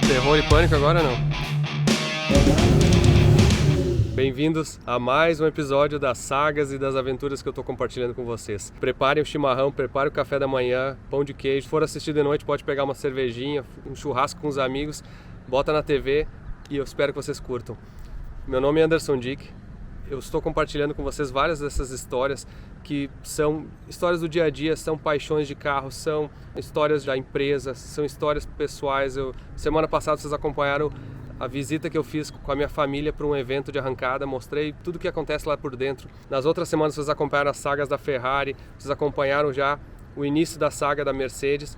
Terror e pânico agora não. Bem-vindos a mais um episódio das sagas e das aventuras que eu estou compartilhando com vocês. Preparem o chimarrão, preparem o café da manhã, pão de queijo. Se for assistir de noite, pode pegar uma cervejinha, um churrasco com os amigos, bota na TV e eu espero que vocês curtam. Meu nome é Anderson Dick. Eu estou compartilhando com vocês várias dessas histórias que são histórias do dia a dia, são paixões de carro, são histórias da empresa, são histórias pessoais. Semana passada vocês acompanharam a visita que eu fiz com a minha família para um evento de arrancada, mostrei tudo o que acontece lá por dentro. Nas outras semanas vocês acompanharam as sagas da Ferrari, vocês acompanharam já o início da saga da Mercedes.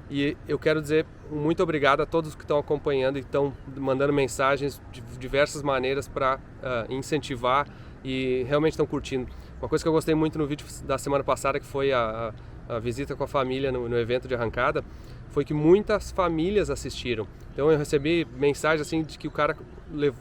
E eu quero dizer muito obrigado a todos que estão acompanhando e estão mandando mensagens de diversas maneiras para incentivar e realmente estão curtindo. Uma coisa que eu gostei muito no vídeo da semana passada, que foi a visita com a família no evento de arrancada, foi que muitas famílias assistiram. Então eu recebi mensagens assim de que o cara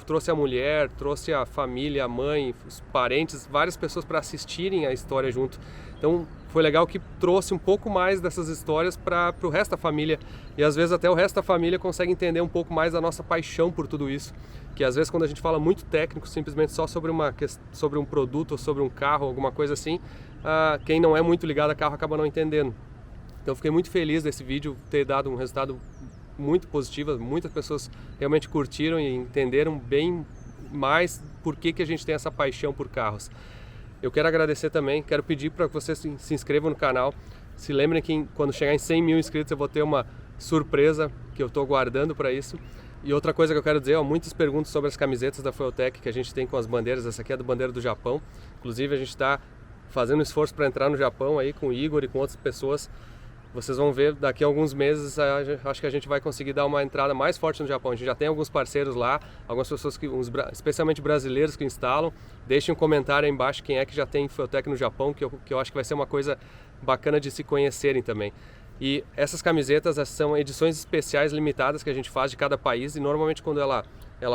trouxe a mulher, trouxe a família, a mãe, os parentes, várias pessoas para assistirem a história junto. Então foi legal que trouxe um pouco mais dessas histórias para o resto da família. E às vezes até o resto da família consegue entender um pouco mais da nossa paixão por tudo isso. Que às vezes quando a gente fala muito técnico, simplesmente só sobre um produto ou sobre um carro, alguma coisa assim, quem não é muito ligado a carro acaba não entendendo. Então eu fiquei muito feliz desse vídeo ter dado um resultado muito positivo. Muitas pessoas realmente curtiram e entenderam bem mais por que a gente tem essa paixão por carros. Eu quero agradecer também, quero pedir para que vocês se inscrevam no canal. Se lembrem que quando chegar em 100 mil inscritos eu vou ter uma surpresa que eu estou guardando para isso. E outra coisa que eu quero dizer, muitas perguntas sobre as camisetas da Fueltech que a gente tem com as bandeiras. Essa aqui é da bandeira do Japão. Inclusive a gente está fazendo um esforço para entrar no Japão aí com o Igor e com outras pessoas. Vocês vão ver, daqui a alguns meses, acho que a gente vai conseguir dar uma entrada mais forte no Japão. A gente já tem alguns parceiros lá, algumas pessoas, especialmente brasileiros, que instalam. Deixem um comentário aí embaixo quem é que já tem Fueltech no Japão, que eu acho que vai ser uma coisa bacana de se conhecerem também. E essas camisetas são edições especiais limitadas que a gente faz de cada país, e normalmente quando ela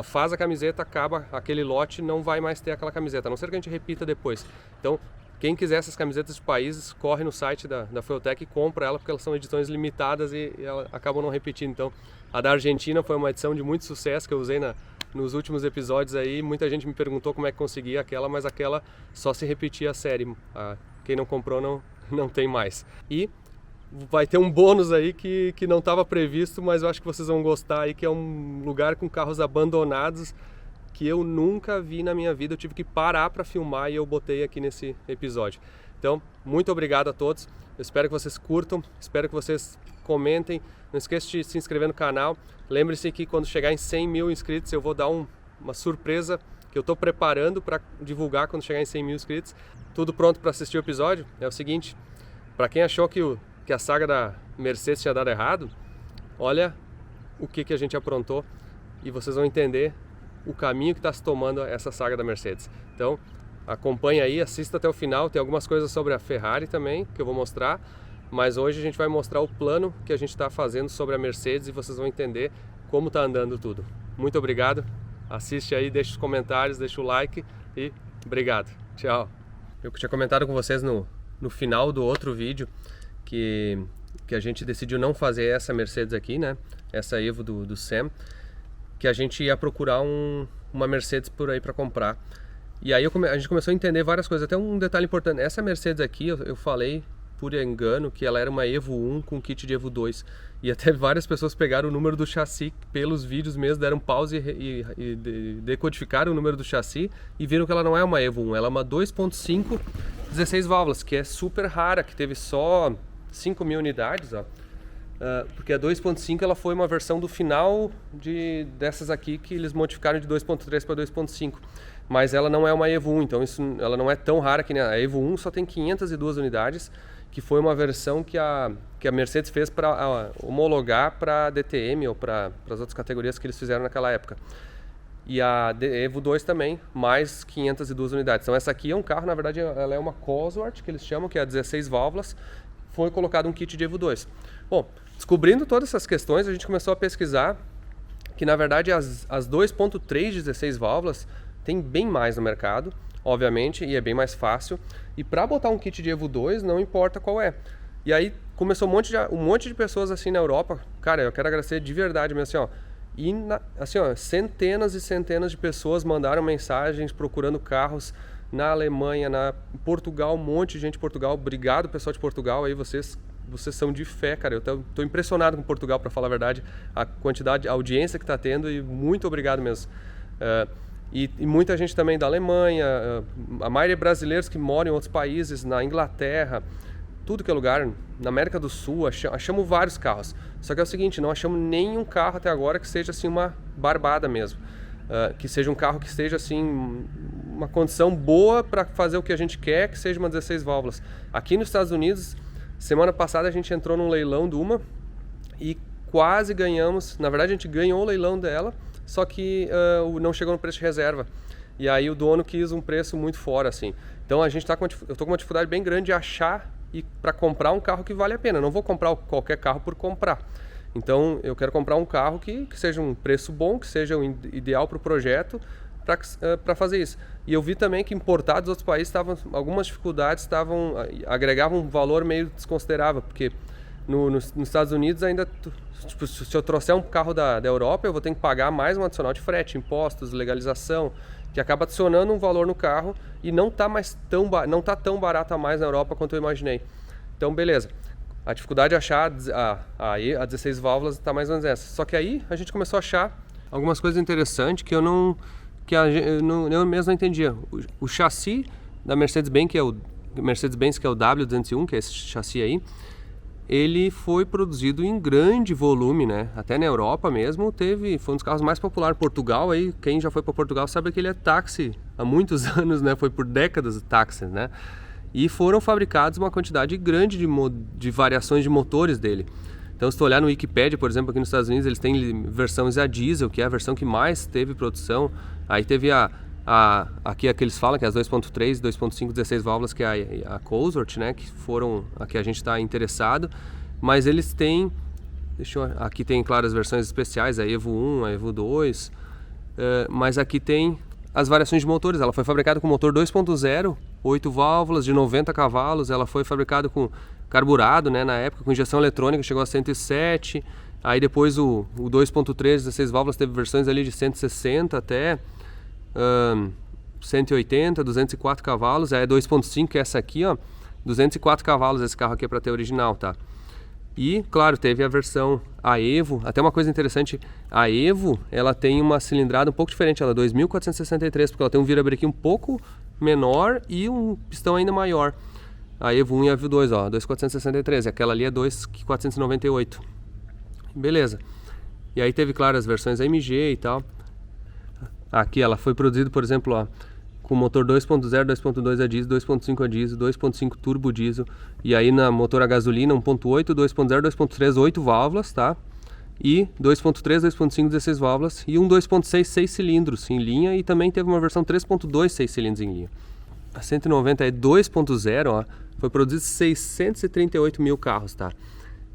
faz a camiseta, acaba aquele lote, não vai mais ter aquela camiseta, a não ser que a gente repita depois. Então, quem quiser essas camisetas de países, corre no site da Fueltech e compra ela, porque elas são edições limitadas e elas acabam não repetindo. Então, a da Argentina foi uma edição de muito sucesso que eu usei nos últimos episódios aí. Muita gente me perguntou como é que conseguia aquela, mas aquela só se repetia a série. Quem não comprou não tem mais. E vai ter um bônus aí que não estava previsto, mas eu acho que vocês vão gostar aí, que é um lugar com carros abandonados que eu nunca vi na minha vida. Eu tive que parar para filmar e eu botei aqui nesse episódio. Então, muito obrigado a todos. Eu espero que vocês curtam, espero que vocês comentem. Não esqueça de se inscrever no canal. Lembre-se que quando chegar em 100 mil inscritos eu vou dar uma surpresa que eu estou preparando para divulgar quando chegar em 100 mil inscritos. Tudo pronto para assistir o episódio? É o seguinte, para quem achou que a saga da Mercedes tinha dado errado, olha o que a gente aprontou e vocês vão entender o caminho que está se tomando essa saga da Mercedes. Então, acompanhe aí, assista até o final. Tem algumas coisas sobre a Ferrari também que eu vou mostrar, mas hoje a gente vai mostrar o plano que a gente está fazendo sobre a Mercedes e vocês vão entender como está andando tudo. Muito obrigado, assiste aí, deixa os comentários, deixa o like e obrigado, tchau. Eu tinha comentado com vocês no final do outro vídeo que a gente decidiu não fazer essa Mercedes aqui, né? Essa Evo do Sam, que a gente ia procurar uma Mercedes por aí para comprar. E aí a gente começou a entender várias coisas. Até um detalhe importante, essa Mercedes aqui, eu falei por engano que ela era uma Evo 1 com kit de Evo 2. E até várias pessoas pegaram o número do chassi pelos vídeos mesmo, deram pause e decodificaram o número do chassi e viram que ela não é uma Evo 1, ela é uma 2.5 16 válvulas, que é super rara, que teve só 5 mil unidades, ó. Porque a 2.5 ela foi uma versão do final dessas aqui que eles modificaram de 2.3 para 2.5, mas ela não é uma Evo 1, então ela não é tão rara que nem a Evo 1, só tem 502 unidades, que foi uma versão que a Mercedes fez para homologar para DTM ou para as outras categorias que eles fizeram naquela época. E a Evo 2 também, mais 502 unidades. Então essa aqui é um carro, na verdade ela é uma Cosworth, que eles chamam, que é a 16 válvulas, foi colocado um kit de Evo 2. Bom, descobrindo todas essas questões, a gente começou a pesquisar que na verdade as 2.3 16 válvulas tem bem mais no mercado, obviamente, e é bem mais fácil. E para botar um kit de Evo 2, não importa qual é. E aí começou um monte de pessoas assim na Europa. Cara, eu quero agradecer de verdade mesmo assim, ó. E assim, ó, centenas e centenas de pessoas mandaram mensagens procurando carros na Alemanha, na Portugal, um monte de gente de Portugal. Obrigado, pessoal de Portugal, aí vocês são de fé, cara. Eu tô impressionado com Portugal, para falar a verdade, a quantidade, a audiência que está tendo, e muito obrigado mesmo. E muita gente também da Alemanha, a maioria brasileiros que moram em outros países, na Inglaterra, tudo que é lugar, na América do Sul, achamos vários carros. Só que é o seguinte, não achamos nenhum carro até agora que seja assim uma barbada mesmo. Que seja um carro que esteja assim, uma condição boa para fazer o que a gente quer, que seja uma 16 válvulas. Aqui nos Estados Unidos, semana passada a gente entrou num leilão de uma e quase ganhamos. Na verdade a gente ganhou o leilão dela, só que não chegou no preço de reserva. E aí o dono quis um preço muito fora, assim. Então eu tô com uma dificuldade bem grande de achar e para comprar um carro que vale a pena. Eu não vou comprar qualquer carro por comprar. Então eu quero comprar um carro que seja um preço bom, que seja o ideal para o projeto, para fazer isso. E eu vi também que importados dos outros países algumas dificuldades agregavam um valor meio desconsiderável, porque nos Estados Unidos ainda, tipo, se eu trouxer um carro da Europa, eu vou ter que pagar mais um adicional de frete, impostos, legalização, que acaba adicionando um valor no carro e não tá tão barato a mais na Europa quanto eu imaginei. Então beleza, a dificuldade de achar a 16 válvulas está mais ou menos essa. Só que aí a gente começou a achar algumas coisas interessantes que eu mesmo não entendia. O chassi da Mercedes-Benz, que é o W201, que é esse chassi aí, ele foi produzido em grande volume, né? Até na Europa mesmo foi um dos carros mais populares. Portugal, aí, quem já foi para Portugal sabe que ele é táxi há muitos anos, né? Foi por décadas táxi, né? E foram fabricados uma quantidade grande de variações de motores dele. Então, se tu olhar no Wikipedia, por exemplo, aqui nos Estados Unidos, eles têm versões a diesel, que é a versão que mais teve produção. Aí teve aqui a que eles falam, que é as 2.3, 2.5, 16 válvulas, que é a Cosworth, né, que foram a que a gente está interessado. Mas eles têm, aqui tem, claro, as versões especiais, a Evo 1, a Evo 2, mas aqui tem as variações de motores. Ela foi fabricada com motor 2.0, 8 válvulas, de 90 cavalos. Ela foi fabricada com carburado, né, na época, com injeção eletrônica, chegou a 107. Aí depois o 2.3, 16 válvulas, teve versões ali de 160 até 180, 204 cavalos. Aí 2.5, que é essa aqui, ó, 204 cavalos esse carro aqui é para ter original, tá? E, claro, teve a versão a Evo. Até uma coisa interessante, a Evo, ela tem uma cilindrada um pouco diferente, ela é 2.463, porque ela tem um virabrequim um pouco menor e um pistão ainda maior. A Evo 1 e a Evo 2, ó, 2.463, aquela ali é 2.498. Beleza. E aí teve, claro, as versões AMG e tal. Aqui ela foi produzida, por exemplo, ó, com motor 2.0, 2.2 a diesel, 2.5 a diesel, 2.5 turbo diesel. E aí na motor a gasolina 1.8, 2.0, 2.3, 8 válvulas, tá? E 2.3, 2.5, 16 válvulas. E um 2.6, 6 cilindros em linha. E também teve uma versão 3.2, 6 cilindros em linha. A 190 é 2.0, ó, foi produzido 638 mil carros, tá?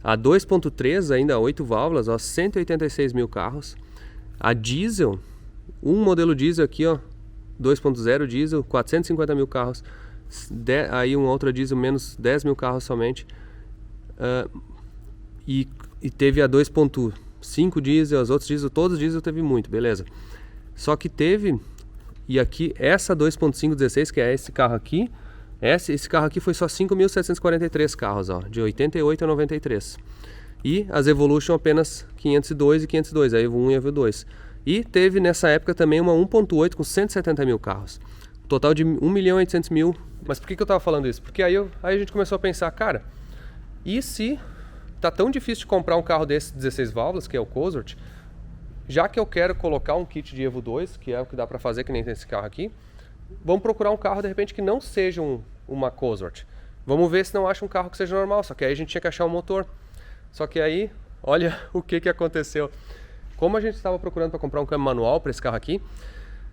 A 2.3, ainda 8 válvulas, ó, 186 mil carros. A diesel, um modelo diesel aqui, ó, 2.0 diesel, 450 mil carros. Aí um outro diesel, menos 10 mil carros somente. E teve a 2.5 diesel, os outros diesel, todos os diesel teve muito, beleza. Só que teve, e aqui, essa 2.5 16, que é esse carro aqui, esse carro aqui foi só 5.743 carros, ó, de 88 a 93. E as Evolution apenas 502 e 502, a Evo 1 e a Evo 2. E teve nessa época também uma 1.8 com 170 mil carros. Total de 1.800.000. Mas por que eu estava falando isso? Porque aí a gente começou a pensar, cara, e se tá tão difícil de comprar um carro desse 16 válvulas, que é o Cosworth, já que eu quero colocar um kit de Evo 2, que é o que dá para fazer, que nem tem esse carro aqui, vamos procurar um carro de repente que não seja uma Cosworth. Vamos ver se não acha um carro que seja normal, só que aí a gente tinha que achar um motor. Só que aí, olha o que aconteceu. Como a gente estava procurando para comprar um câmbio manual para esse carro aqui,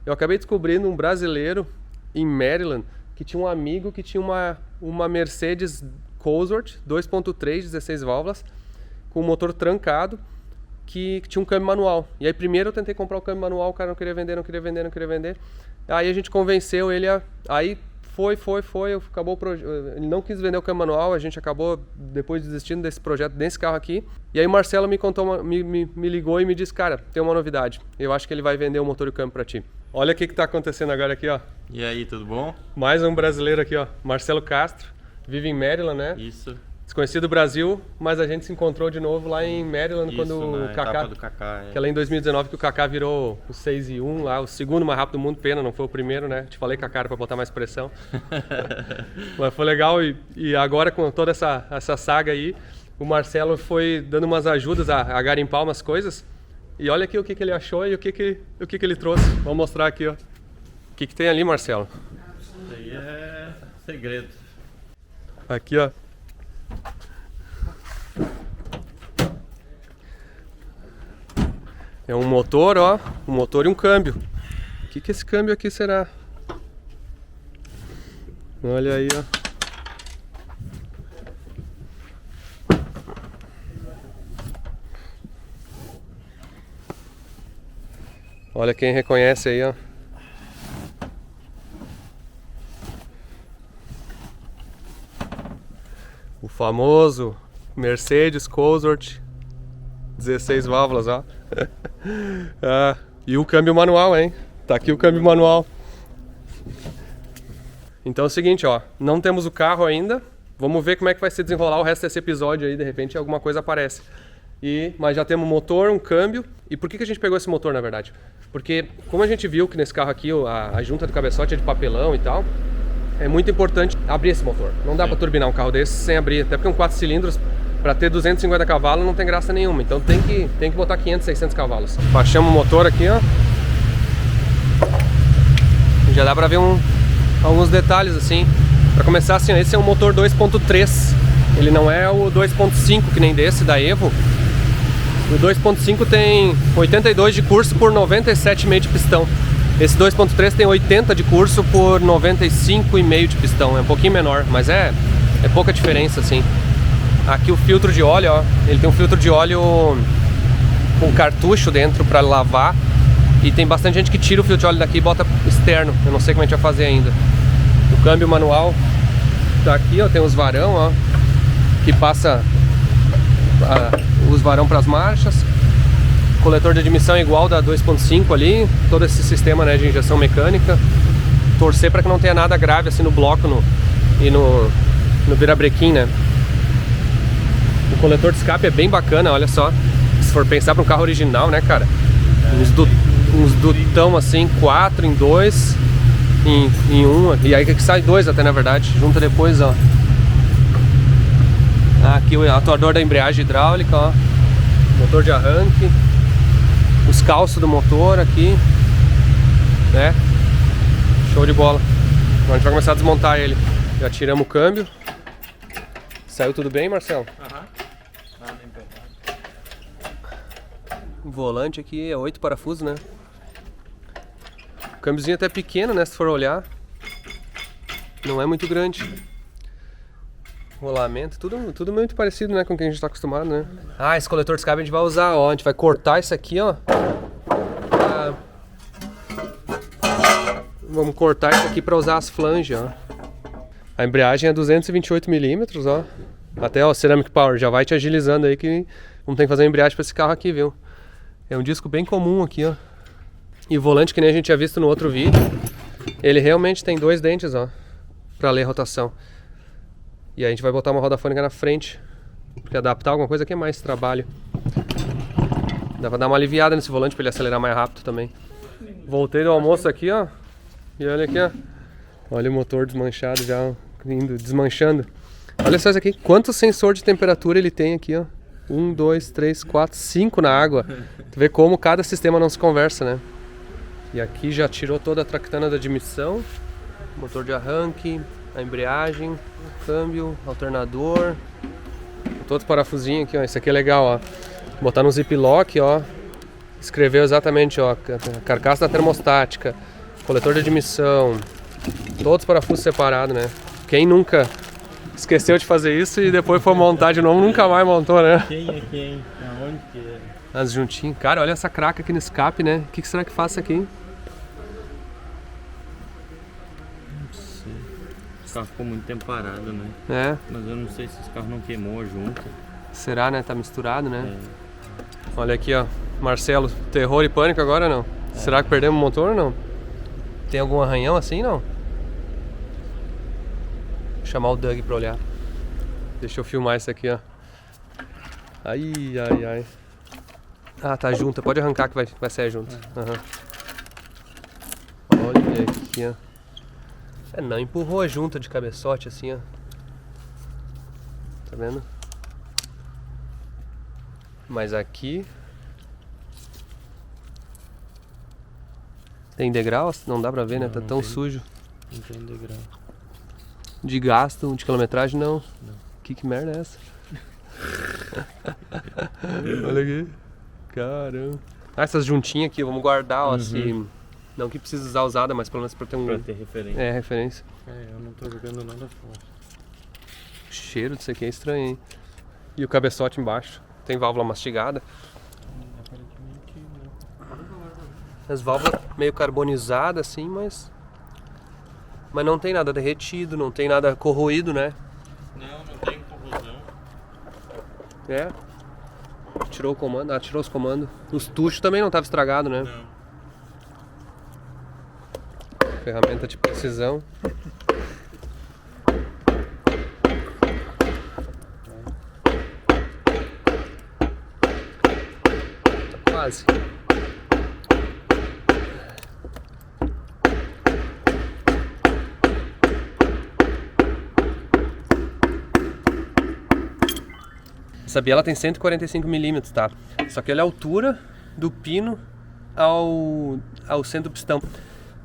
eu acabei descobrindo um brasileiro em Maryland que tinha um amigo que tinha uma Mercedes Cosworth 2.3, 16 válvulas, com o motor trancado, que tinha um câmbio manual. E aí primeiro eu tentei comprar o câmbio manual, o cara não queria vender. Aí a gente convenceu ele aí acabou ele não quis vender o câmbio manual, a gente acabou depois desistindo desse projeto, desse carro aqui. E aí o Marcelo me ligou e me disse, cara, tem uma novidade, eu acho que ele vai vender o motor e o câmbio pra ti. Olha o que tá acontecendo agora aqui, ó. E aí, tudo bom? Mais um brasileiro aqui, ó, Marcelo Castro, vive em Maryland, né? Isso. Desconhecido do Brasil, mas a gente se encontrou de novo lá em Maryland. Isso, quando o Kaká, do Kaká, que é lá em 2019 que o Kaká virou o 6-1 lá, o segundo mais rápido do mundo, pena, não foi o primeiro, né? Te falei, Kaká, para botar mais pressão. Mas foi legal e agora com toda essa saga aí, o Marcelo foi dando umas ajudas a garimpar umas coisas. E olha aqui o que ele achou e o que ele trouxe. Vamos mostrar aqui, ó. O que tem ali, Marcelo? Isso aí é segredo. Aqui, ó. É um motor, ó. Um motor e um câmbio. O que esse câmbio aqui será? Olha aí, ó. Olha quem reconhece aí, ó. O famoso Mercedes Cosworth 16 válvulas, ó. E o câmbio manual, hein? Tá aqui o câmbio manual. Então é o seguinte, ó. Não temos o carro ainda. Vamos ver como é que vai se desenrolar o resto desse episódio aí. De repente alguma coisa aparece. Mas já temos um motor, um câmbio. E por que a gente pegou esse motor, na verdade? Porque como a gente viu que nesse carro aqui a junta do cabeçote é de papelão e tal, é muito importante abrir esse motor. Não dá para turbinar um carro desse sem abrir. Até porque um 4 cilindros, para ter 250 cavalos, não tem graça nenhuma. Então tem que botar 500, 600 cavalos. Baixamos o motor aqui, ó. Já dá para ver alguns detalhes assim. Para começar assim, ó, esse é um motor 2.3. Ele não é o 2.5 que nem desse da Evo. O 2.5 tem 82 de curso por 97,5 de pistão. Esse 2.3 tem 80 de curso por 95,5 de pistão. É um pouquinho menor, mas é pouca diferença assim. Aqui o filtro de óleo, ó. Ele tem um filtro de óleo com cartucho dentro para lavar. E tem bastante gente que tira o filtro de óleo daqui e bota externo. Eu não sei como a gente vai fazer ainda. O câmbio manual tá aqui, ó. Tem os varão, ó, que passa os varão para as marchas. Coletor de admissão é igual da 2.5 ali. Todo esse sistema, né, de injeção mecânica. Torcer para que não tenha nada grave assim no bloco e no virabrequim, né. O coletor de escape é bem bacana, olha só. Se for pensar para um carro original, né, cara? Uns dutão assim, 4 em 2 em 1. E aí que sai 2 até, na verdade. Junta depois, ó. Aqui o atuador da embreagem hidráulica, ó. Motor de arranque. Os calços do motor aqui, né? Show de bola. Agora a gente vai começar a desmontar ele. Já tiramos o câmbio. Saiu tudo bem, Marcelo? Aham. Nada empenhado. O volante aqui é 8 parafusos, né? O câmbiozinho até pequeno, né? Se for olhar. Não é muito grande. Rolamento, tudo muito parecido, né? Com o que a gente está acostumado, né? Ah, esse coletor de escape a gente vai usar, ó. A gente vai cortar isso aqui, ó. Vamos cortar isso aqui para usar as flanges, ó. A embreagem é 228 mm, ó. Até, ó, Ceramic Power, já vai te agilizando aí que vamos ter que fazer uma embreagem para esse carro aqui, viu? É um disco bem comum aqui, ó. E o volante, que nem a gente tinha visto no outro vídeo, ele realmente tem 2 dentes, ó, para ler a rotação. E aí a gente vai botar uma roda fônica na frente, porque adaptar alguma coisa aqui é mais trabalho. Dá pra dar uma aliviada nesse volante para ele acelerar mais rápido também. Voltei do almoço aqui, ó. E olha aqui, ó. Olha o motor desmanchado já, indo, desmanchando. Olha só isso aqui, quanto sensor de temperatura ele tem aqui, ó. 1, 2, 3, 4, 5 na água. Tu vê como cada sistema não se conversa, né? E aqui já tirou toda a tractana da admissão. Motor de arranque, a embreagem, o câmbio, alternador. Todos os parafusinhos aqui, ó. Esse aqui é legal, ó. Botar no ziplock, ó. Escreveu exatamente, ó. Carcaça da termostática, coletor de admissão. Todos os parafusos separados, né? Quem nunca esqueceu de fazer isso e depois foi montar de novo, nunca mais montou, né? Quem é quem? Aonde que é? As juntinhas. Cara, olha essa craca aqui no escape, né? O que será que faça aqui? Não sei. Esse carro ficou muito tempo parado, né? É, Mas eu não sei se esse carro não queimou junto. será, né? Tá misturado, né? É. Olha aqui, ó. Marcelo, terror e pânico agora não? Será que perdemos o motor ou não? Tem algum arranhão assim, não? Vou chamar o Doug pra olhar. Deixa eu filmar isso aqui, ó. Ai, ai, ai. Ah, tá junta. Pode arrancar que vai sair junto. Aham. Olha aqui, ó. É, não empurrou a junta de cabeçote assim, ó. Tá vendo? Mas aqui tem degrau? Não dá pra ver, né? Não, Tá não tão tem. sujo. Não tem degrau. De gasto, de quilometragem, não. Que merda é essa? Olha aqui. Caramba. Ah, essas juntinhas aqui, vamos guardar, ó, assim. Não que precise usar usada, mas pelo menos pra ter um... Pra ter referência. É, referência. É, eu não tô jogando nada fora. O cheiro disso aqui é estranho, hein? E o cabeçote embaixo. Tem válvula mastigada. Aparentemente não. As válvulas meio carbonizadas assim, mas não tem nada derretido, não tem nada corroído, né? Não tem corrosão. É. Tirou o comando, tirou os comandos. Os tuchos também não estavam estragados, né? Não. Ferramenta de precisão. Tá quase. Essa biela tem 145 milímetros, tá? Só que olha a altura do pino ao centro do pistão.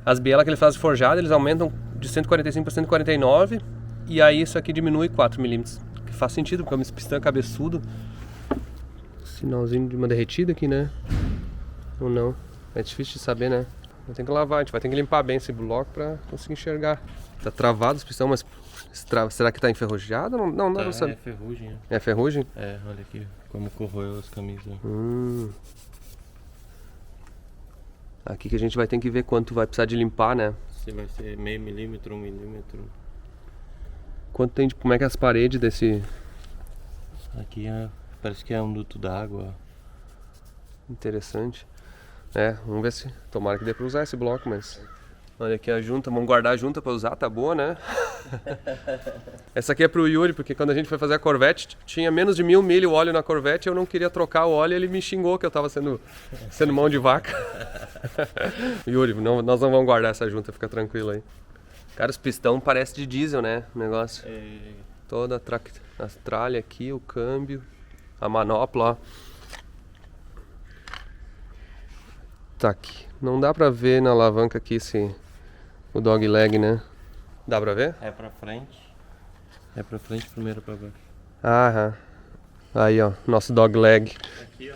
As bielas que ele faz forjado, eles aumentam de 145 para 149 e aí isso aqui diminui 4 milímetros. Que faz sentido, porque esse pistão é cabeçudo. Sinalzinho de uma derretida aqui, né? Ou não? É difícil de saber, né? Vai ter que lavar, a gente vai ter que limpar bem esse bloco para conseguir enxergar. Tá travado os pistão, mas será que tá enferrujado? Não dá pra saber. É ferrugem. Né? É ferrugem? É, olha aqui como corroeu as camisas. Aqui que a gente vai ter que ver quanto vai precisar de limpar, né? Se vai ser meio milímetro, 1 milímetro. Quanto tem de... Como é que é as paredes desse... Aqui parece que é um duto d'água. Interessante. É, vamos ver se... Tomara que dê pra usar esse bloco, mas... Olha aqui a junta, vamos guardar a junta pra usar, tá boa, né? Essa aqui é pro Yuri, porque quando a gente foi fazer a Corvette, tinha menos de 1000 milha o óleo na Corvette, eu não queria trocar o óleo e ele me xingou que eu tava sendo mão de vaca. Yuri, nós não vamos guardar essa junta, fica tranquilo aí. Cara, os pistão parece de diesel, né? O negócio. Toda a tralha aqui, o câmbio, a manopla, ó. Tá aqui. Não dá pra ver na alavanca aqui o dog leg, né? Dá pra ver? É pra frente. É pra frente, primeiro pra baixo. Aham. Aí, ó, nosso dog leg. Aqui, ó.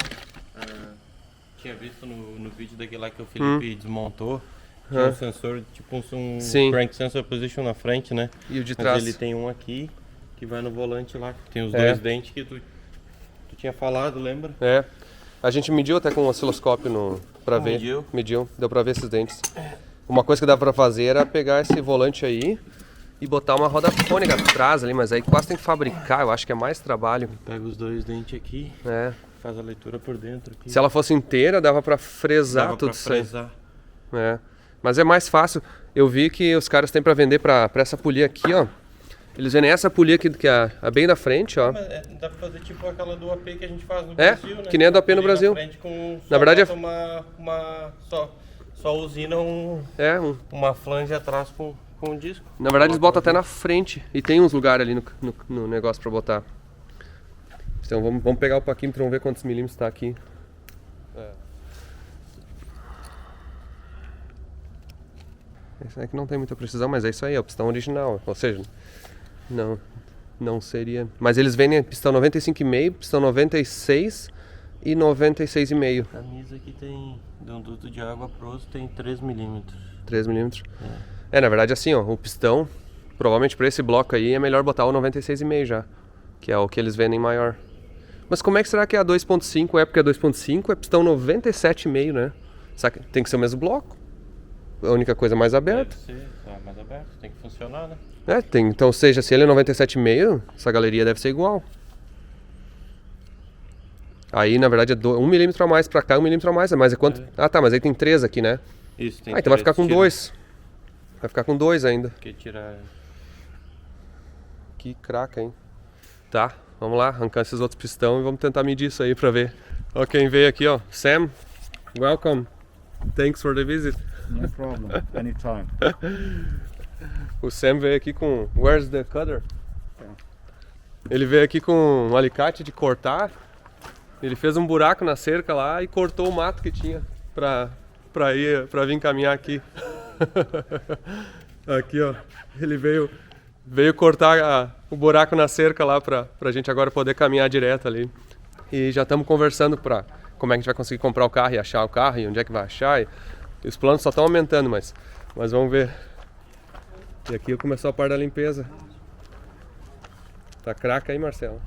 Tinha visto no vídeo daquele lá que o Felipe desmontou. Tinha um sensor, tipo um Sim. crank sensor position na frente, né? E o de Mas trás? ele tem um aqui que vai no volante lá. Tem os dois dentes que tu tinha falado, lembra? É. A gente mediu até com um osciloscópio pra ver. Mediu? Mediu. Deu pra ver esses dentes. Uma coisa que dava pra fazer era pegar esse volante aí e botar uma roda fônica atrás ali, mas aí quase tem que fabricar, eu acho que é mais trabalho. Pega os dois dentes aqui, É. faz a leitura por dentro aqui. Se ela fosse inteira, dava pra fresar Dava tudo pra isso aí. fresar. É. Mas é mais fácil. Eu vi que os caras têm pra vender pra essa polia aqui, ó. Eles vendem essa polia aqui, que é a bem da frente, ó. Mas dá pra fazer tipo aquela do AP que a gente faz no É, Brasil, né? que nem a do AP no Brasil. Na frente com Na verdade, só usina uma flange atrás com um disco. Na verdade, eles botam até na frente. E tem uns lugares ali no negócio pra botar. Então vamos pegar o paquímetro, vamos ver quantos milímetros tá aqui. Esse aqui não tem muita precisão, mas é isso aí, é o pistão original. Ou seja, não seria... Mas eles vendem pistão 95,5, pistão 96 e 96,5. A misa aqui tem, de um duto de água proso, tem 3 milímetros. 3 milímetros. Na verdade assim, ó, o pistão, provavelmente para esse bloco aí é melhor botar o 96,5 já, que é o que eles vendem maior. Mas como é que será que é a 2.5 é? Porque a 2.5 é pistão 97,5, né? Será que tem que ser o mesmo bloco? A única coisa mais aberta. Deve ser, tá mais aberto, tem que funcionar, né? Tem, então, ou seja, se ele é 97,5, essa galeria deve ser igual. Aí, na verdade, é 1 milímetro a mais pra cá, 1 milímetro a mais. Mas é quanto? Ah, tá, mas aí tem 3 aqui, né? Isso, tem então vai ficar com 2. Vai ficar com 2 ainda. Que tirar... Que craca, hein? Tá, vamos lá, arrancar esses outros pistão e vamos tentar medir isso aí pra ver. Ó, quem veio aqui, ó. Sam, welcome. Thanks for the visit. No problem, anytime. O Sam veio aqui com... Where's the cutter? Ele veio aqui com um alicate de cortar. Ele fez um buraco na cerca lá e cortou o mato que tinha pra vir caminhar aqui. Aqui, ó. Ele veio cortar o buraco na cerca lá pra gente agora poder caminhar direto ali. E já estamos conversando pra como é que a gente vai conseguir comprar o carro e achar o carro e onde é que vai achar. E os planos só estão aumentando, mas vamos ver. E aqui começou a parte da limpeza. Tá craca aí, Marcelo?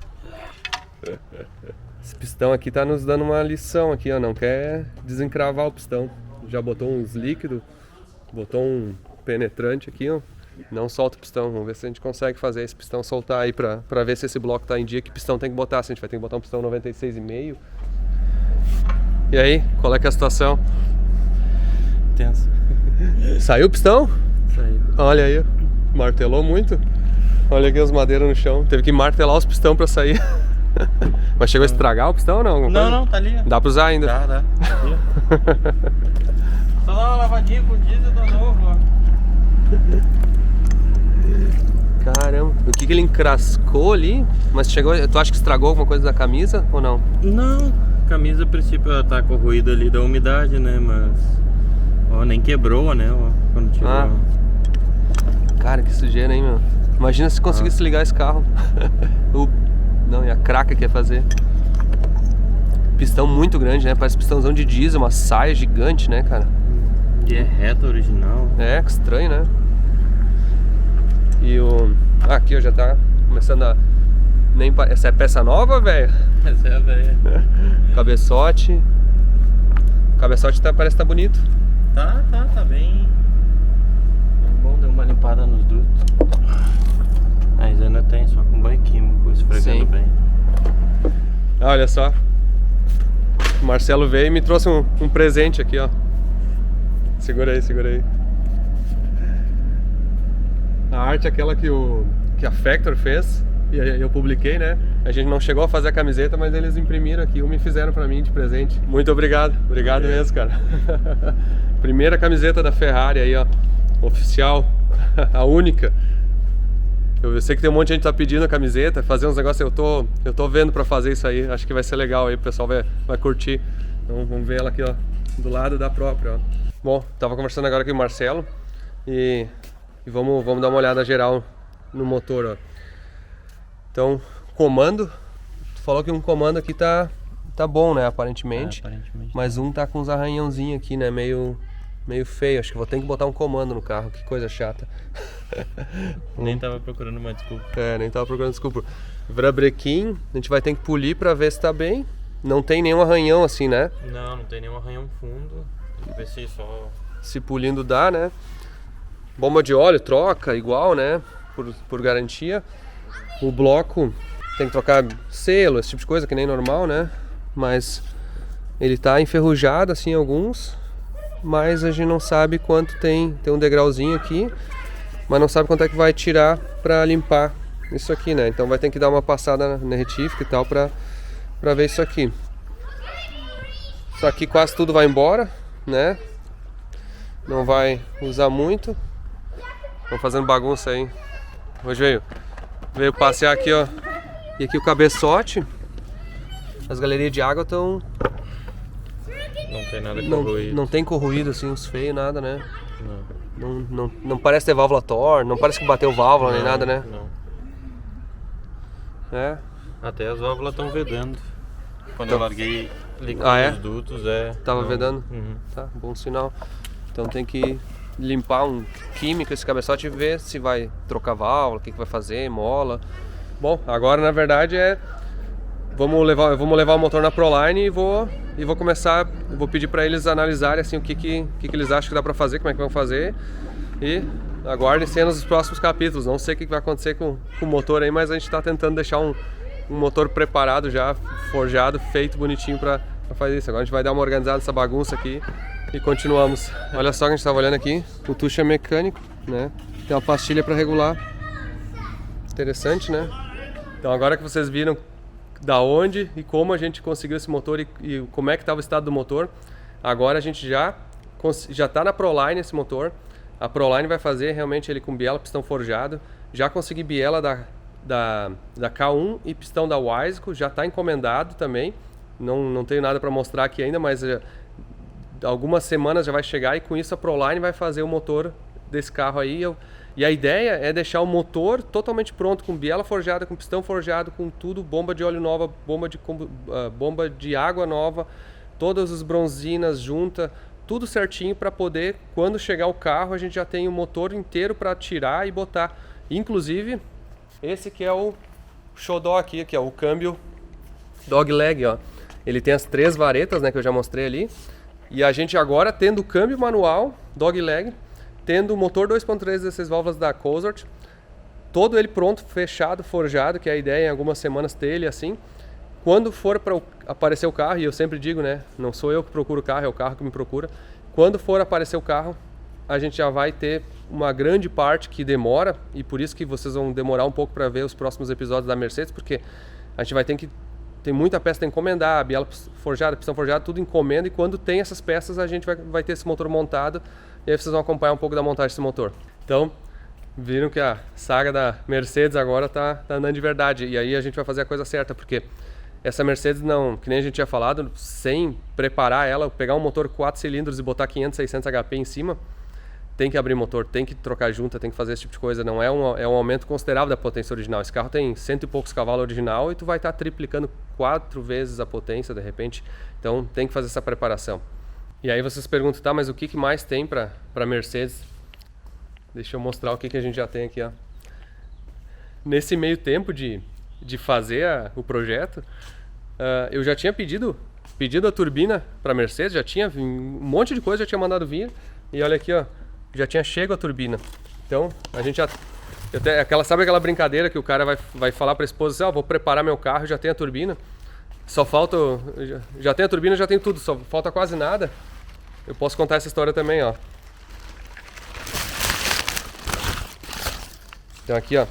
Esse pistão aqui tá nos dando uma lição aqui, ó. Não quer desencravar o pistão. Já botou uns líquidos, botou um penetrante aqui, ó. Não solta o pistão. Vamos ver se a gente consegue fazer esse pistão soltar aí pra ver se esse bloco tá em dia. Que pistão tem que botar? Se a gente vai ter que botar um pistão 96,5. E aí, qual é que é a situação? Tenso. Saiu o pistão? Saiu. Olha aí, martelou muito. Olha aqui as madeiras no chão. Teve que martelar os pistão pra sair. Mas chegou a estragar o pistão ou não? Não, tá ali. Dá pra usar ainda? Dá. Só dá uma lavadinha com diesel do novo, ó. Caramba, o que ele encrascou ali? Mas chegou, tu acha que estragou alguma coisa da camisa ou não? Não, a camisa a princípio ela tá corroída ali da umidade, né? Mas, ó, nem quebrou, né? Ó, quando tirou. Ah. Cara, que sujeira, hein, meu? Imagina se conseguisse ligar esse carro. Não, e a craca que ia fazer. Pistão muito grande, né? Parece pistãozão de diesel, uma saia gigante, né, cara? E é reta original. É, que estranho, né? E o... aqui, ó, já tá começando a... Essa é peça nova, velho? Essa é a velha. Cabeçote. O cabeçote parece que tá bonito. Tá bem. Bom, deu uma limpada nos dutos. Mas ainda tem, só com banho químico, esfregando Sim. bem. Olha só. O Marcelo veio e me trouxe um presente aqui, ó. Segura aí. A arte é aquela que a Factor fez e eu publiquei, né? A gente não chegou a fazer a camiseta, mas eles imprimiram aqui e fizeram pra mim de presente. Muito obrigado. Obrigado mesmo, cara. Primeira camiseta da Ferrari aí, ó. Oficial. A única. Eu sei que tem um monte de gente que tá pedindo a camiseta, fazer uns negócios, eu tô vendo pra fazer isso aí. Acho que vai ser legal aí, o pessoal vai curtir. Então vamos ver ela aqui, ó, do lado da própria, ó. Bom, tava conversando agora com o Marcelo e vamos dar uma olhada geral no motor, ó. Então, comando, tu falou que um comando aqui tá bom, né, aparentemente. Aparentemente. Mas um tá com uns arranhãozinhos aqui, né, meio feio. Acho que vou ter que botar um comando no carro, que coisa chata. Nem tava procurando uma desculpa. Nem tava procurando desculpa. Virabrequim, a gente vai ter que polir pra ver se tá bem. Não tem nenhum arranhão assim, né? Não tem nenhum arranhão fundo. Tem que ver se só... Se pulindo dá, né? Bomba de óleo, troca, igual, né? Por garantia. O bloco tem que trocar selo, esse tipo de coisa, que nem normal, né? Mas ele tá enferrujado, assim, alguns. Mas a gente não sabe quanto tem um degrauzinho aqui. Mas não sabe quanto é que vai tirar pra limpar isso aqui, né? Então vai ter que dar uma passada na retífica e tal pra ver isso aqui. Isso aqui quase tudo vai embora, né? Não vai usar muito. Estão fazendo bagunça aí. Hoje veio passear aqui, ó. E aqui o cabeçote. As galerias de água estão... Não tem nada corroído. Não tem corroído assim, uns feios, nada, né? Não. Não parece ter válvula torta, não parece que bateu válvula nem nada, né? Não. É. Até as válvulas estão vedando. Quando eu larguei ligando os dutos, Tava não. vedando? Uhum. Tá, bom sinal. Então tem que limpar um químico esse cabeçote e ver se vai trocar válvula, o que vai fazer, mola. Bom, agora na verdade vamos levar o motor na Proline e vou começar, vou pedir para eles analisarem assim o que eles acham que dá para fazer, como é que vão fazer e aguardem cenas dos próximos capítulos. Não sei o que vai acontecer com o motor aí, mas a gente está tentando deixar um motor preparado já, forjado, feito bonitinho para fazer isso. Agora a gente vai dar uma organizada nessa bagunça aqui e continuamos. Olha só que a gente estava olhando aqui, o tucho é mecânico, né? Tem uma pastilha para regular. Interessante, né? Então agora que vocês viram da onde e como a gente conseguiu esse motor e como é que estava o estado do motor, agora a gente já está na Proline esse motor. A Proline vai fazer realmente ele com biela, pistão forjado. Já consegui biela da K1 e pistão da Wiseco, já está encomendado também. Não tenho nada para mostrar aqui ainda, mas algumas semanas já vai chegar e com isso a Proline vai fazer o motor desse carro aí. E a ideia é deixar o motor totalmente pronto, com biela forjada, com pistão forjado, com tudo, bomba de óleo nova, bomba de água nova, todas as bronzinas juntas, tudo certinho para poder, quando chegar o carro, a gente já tem o motor inteiro para tirar e botar. Inclusive, esse que é o xodó aqui, que é o câmbio dogleg, ó. Ele tem as 3 varetas, né, que eu já mostrei ali. E a gente agora, tendo o câmbio manual dogleg, tendo o motor 2.3 16 válvulas da Cosworth, todo ele pronto, fechado, forjado, que é a ideia em algumas semanas ter ele assim. Quando for para aparecer o carro, e eu sempre digo, né, não sou eu que procuro o carro, é o carro que me procura. Quando for aparecer o carro, a gente já vai ter uma grande parte que demora, e por isso que vocês vão demorar um pouco para ver os próximos episódios da Mercedes, porque a gente vai ter que tem muita peça para encomendar, biela forjada, pistão forjado, tudo encomenda, e quando tem essas peças a gente vai ter esse motor montado, e aí vocês vão acompanhar um pouco da montagem desse motor. Então, viram que a saga da Mercedes agora tá andando de verdade, e aí a gente vai fazer a coisa certa, porque essa Mercedes não, que nem a gente tinha falado, sem preparar ela, pegar um motor 4 cilindros e botar 500, 600 HP em cima, tem que abrir motor, tem que trocar junta, tem que fazer esse tipo de coisa. Não é um aumento considerável da potência original. Esse carro tem 100 e poucos cavalos original e tu vai estar triplicando 4 vezes a potência de repente. Então tem que fazer essa preparação. E aí vocês perguntam, tá, mas o que mais tem para Mercedes? Deixa eu mostrar o que a gente já tem aqui, ó. Nesse meio tempo de fazer o projeto, eu já tinha pedido a turbina para Mercedes, já tinha um monte de coisa, já tinha mandado vir. E olha aqui, ó. Já tinha chego a turbina. Então, a gente já... sabe aquela brincadeira que o cara vai falar para a esposa assim, vou preparar meu carro, já tem a turbina. Só falta... Já tem a turbina, já tem tudo, só falta quase nada. Eu posso contar essa história também, ó. Então aqui, ó.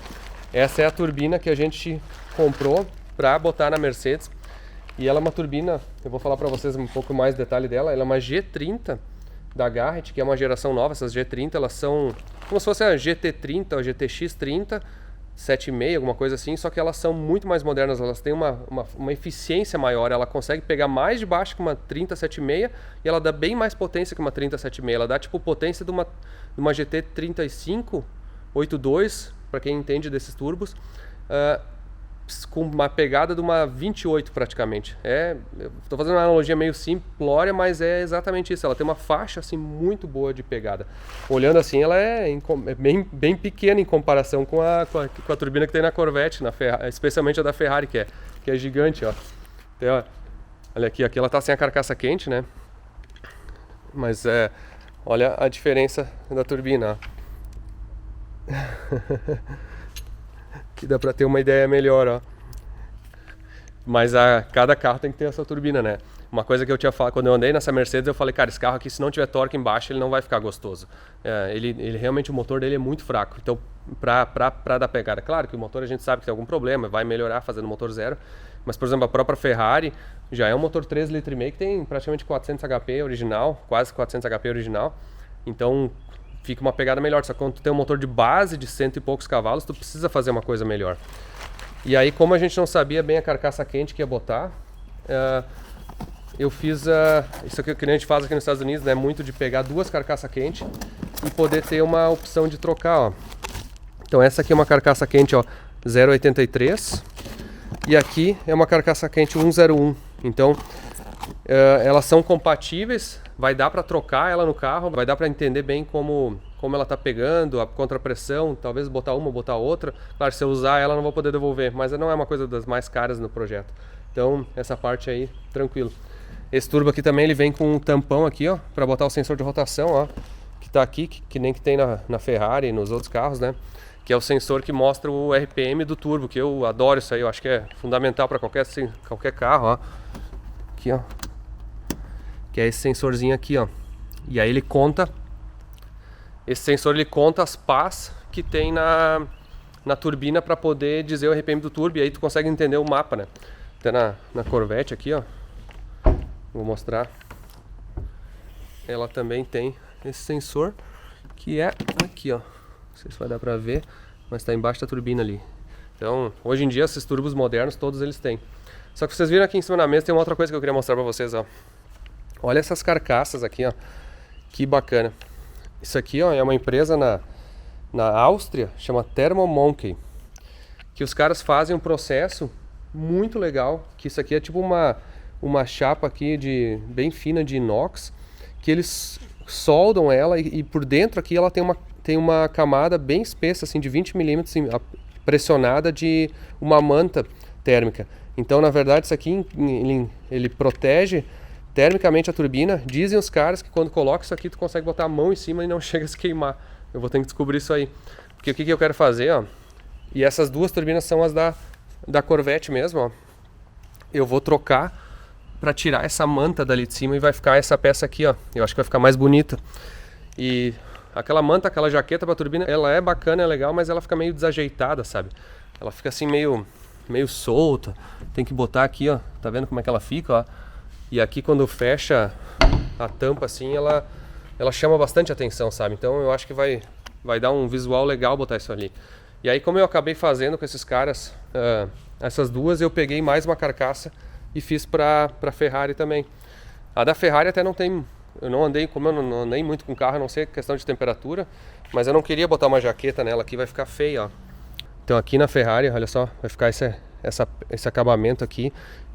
Essa é a turbina que a gente comprou para botar na Mercedes. E ela é uma turbina, eu vou falar para vocês um pouco mais detalhe dela. Ela é uma G30 da Garrett, que é uma geração nova. Essas G30 elas são como se fosse a GT30 ou GTX30 7.5, alguma coisa assim, só que elas são muito mais modernas, elas têm uma eficiência maior, ela consegue pegar mais de baixo que uma 30 7.5 e ela dá bem mais potência que uma 30 7.5, ela dá tipo potência de uma GT35 8.2, para quem entende desses turbos, com uma pegada de uma 28 praticamente. Estou fazendo uma analogia meio simplória, mas é exatamente isso. Ela tem uma faixa assim muito boa de pegada. Olhando assim, ela é bem pequena em comparação com a turbina que tem na Corvette, especialmente a da Ferrari, que é gigante, ó. Então, ó, olha aqui ela está sem a carcaça quente, né? Mas olha a diferença da turbina, ó. Que dá para ter uma ideia melhor, ó. Mas cada carro tem que ter essa turbina, né? Uma coisa que eu tinha falado, quando eu andei nessa Mercedes, eu falei, cara, esse carro aqui, se não tiver torque embaixo, ele não vai ficar gostoso. Ele realmente, o motor dele é muito fraco. Então, pra dar pegada, claro que o motor a gente sabe que tem algum problema, vai melhorar fazendo motor zero. Mas, por exemplo, a própria Ferrari já é um motor 3,5 litros que tem praticamente 400 HP original, quase 400 HP original. Então, fica uma pegada melhor. Só que quando tu tem um motor de base de 100 e poucos cavalos, tu precisa fazer uma coisa melhor. E aí, como a gente não sabia bem a carcaça quente que ia botar, eu fiz isso aqui que a gente faz aqui nos Estados Unidos, né? Muito de pegar duas carcaças quentes e poder ter uma opção de trocar, ó. Então essa aqui é uma carcaça quente, ó, 0,83 e aqui é uma carcaça quente 1,01. Então elas são compatíveis, vai dar para trocar ela no carro, vai dar para entender bem como ela tá pegando, a contrapressão, talvez botar uma, botar outra. Claro, se eu usar ela não vou poder devolver, mas não é uma coisa das mais caras no projeto. Então essa parte aí, tranquilo. Esse turbo aqui também ele vem com um tampão aqui, ó, para botar o sensor de rotação, ó. que está aqui, que nem que tem na Ferrari e nos outros carros, né? Que é o sensor que mostra o RPM do turbo, que eu adoro isso aí, eu acho que é fundamental para qualquer carro, ó. Aqui, ó. Que é esse sensorzinho aqui, ó. E aí esse sensor ele conta as pás que tem na turbina para poder dizer o RPM do turbo, e aí tu consegue entender o mapa, né? Até na Corvette aqui, ó. Vou mostrar. Ela também tem esse sensor, que é aqui, ó. Não sei se vai dar pra ver, mas está embaixo da turbina ali. Então, hoje em dia, esses turbos modernos, todos eles têm. Só que vocês viram aqui em cima da mesa, tem uma outra coisa que eu queria mostrar pra vocês, ó. Olha essas carcaças aqui, ó. Que bacana. Isso aqui, ó, é uma empresa na Áustria, chama Thermomonkey. Que os caras fazem um processo muito legal, que isso aqui é tipo uma chapa aqui bem fina de inox, que eles soldam ela e por dentro aqui ela tem uma camada bem espessa, assim, de 20 milímetros, pressionada de uma manta térmica. Então, na verdade, isso aqui ele protege termicamente a turbina. Dizem os caras que quando coloca isso aqui, tu consegue botar a mão em cima e não chega a se queimar. Eu vou ter que descobrir isso aí. Porque o que eu quero fazer, ó, e essas duas turbinas são as da Corvette mesmo, ó. Eu vou trocar para tirar essa manta dali de cima e vai ficar essa peça aqui, ó. Eu acho que vai ficar mais bonita. E aquela manta, aquela jaqueta pra turbina, ela é bacana, é legal, mas ela fica meio desajeitada, sabe? Ela fica assim meio solta. Tem que botar aqui, ó. Tá vendo como é que ela fica, ó? E aqui quando fecha a tampa assim, ela chama bastante atenção, sabe? Então eu acho que vai dar um visual legal botar isso ali. E aí, como eu acabei fazendo com esses caras, essas duas, eu peguei mais uma carcaça e fiz pra Ferrari também. A da Ferrari até não tem... Eu não andei, como eu não andei muito com o carro, a não ser questão de temperatura, mas eu não queria botar uma jaqueta nela aqui, vai ficar feia, ó. Então aqui na Ferrari, olha só, vai ficar esse acabamento aqui,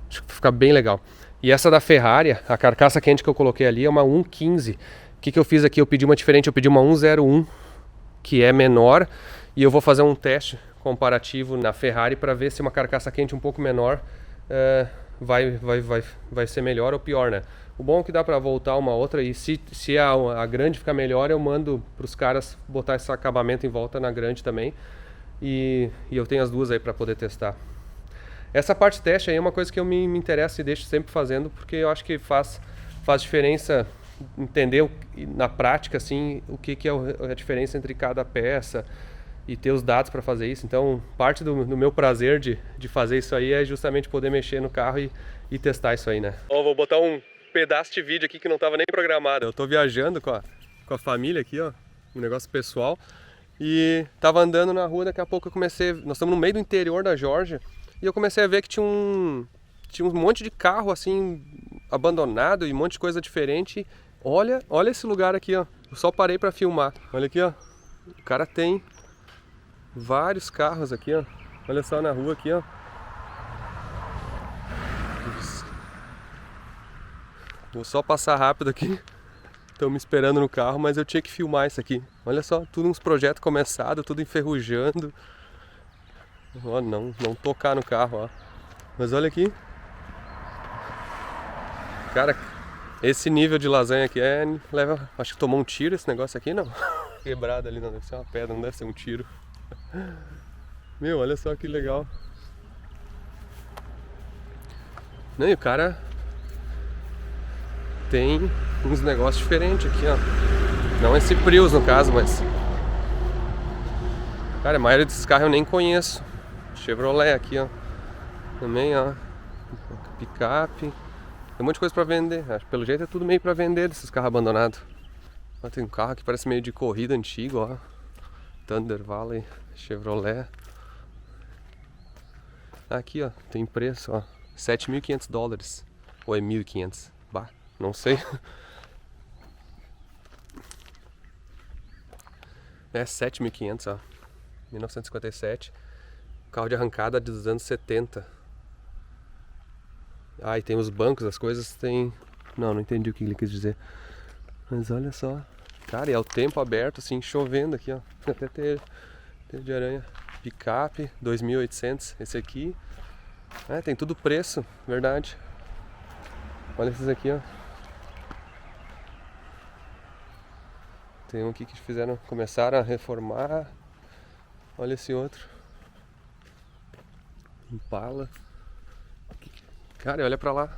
acho que fica bem legal. E essa da Ferrari, a carcaça quente que eu coloquei ali é uma 1.15. O que eu fiz aqui? Eu pedi uma diferente, eu pedi uma 1.01, que é menor, e eu vou fazer um teste comparativo na Ferrari para ver se uma carcaça quente um pouco menor vai ser melhor ou pior, né? O bom é que dá para voltar uma outra, e se a grande ficar melhor, eu mando para os caras botar esse acabamento em volta na grande também. E eu tenho as duas aí para poder testar. Essa parte teste aí é uma coisa que eu me interesso e deixo sempre fazendo, porque eu acho que faz diferença entender na prática assim, o que é a diferença entre cada peça e ter os dados para fazer isso. Então, parte do meu prazer de fazer isso aí é justamente poder mexer no carro e testar isso aí, né? Ó, vou botar um pedaço de vídeo aqui que não estava nem programado. Eu tô viajando com a família aqui, ó, um negócio pessoal, e tava andando na rua, daqui a pouco eu comecei, nós estamos no meio do interior da Geórgia, e eu comecei a ver que tinha um monte de carro assim abandonado e um monte de coisa diferente. Olha esse lugar aqui, ó. Eu só parei para filmar. Olha aqui, ó. O cara tem vários carros aqui, ó. Olha só na rua aqui, ó. Vou só passar rápido aqui. Estão me esperando no carro, mas eu tinha que filmar isso aqui. Olha só, tudo uns projetos começados, tudo enferrujando. Ó, não tocar no carro, ó. Mas olha aqui. Cara, esse nível de lasanha aqui leva... Acho que tomou um tiro esse negócio aqui, não? Quebrado ali, não deve ser uma pedra, não deve ser um tiro. Meu, olha só que legal. Não, e o cara tem uns negócios diferentes aqui, ó. Não esse Prius no caso, mas... Cara, a maioria desses carros eu nem conheço. Chevrolet aqui, ó. Também, ó. Picape. Tem um monte de coisa pra vender. Acho que pelo jeito é tudo meio pra vender desses carros abandonados. Ó, tem um carro que parece meio de corrida antigo, ó. Thunder Valley, Chevrolet. Aqui, ó, tem preço, ó. $7.500. Ou é 1.500? Bah, não sei. É 7.500, ó. 1957. Carro de arrancada dos anos 70. Ah, e tem os bancos, as coisas tem... Não entendi o que ele quis dizer. Mas olha só. Cara, e é o tempo aberto, assim, chovendo aqui, ó. Até ter de aranha. Picape, 2.800. Esse aqui. É, tem tudo preço, verdade. Olha esses aqui, ó. Tem um aqui que começaram a reformar. Olha esse outro. Impala. Cara, olha pra lá.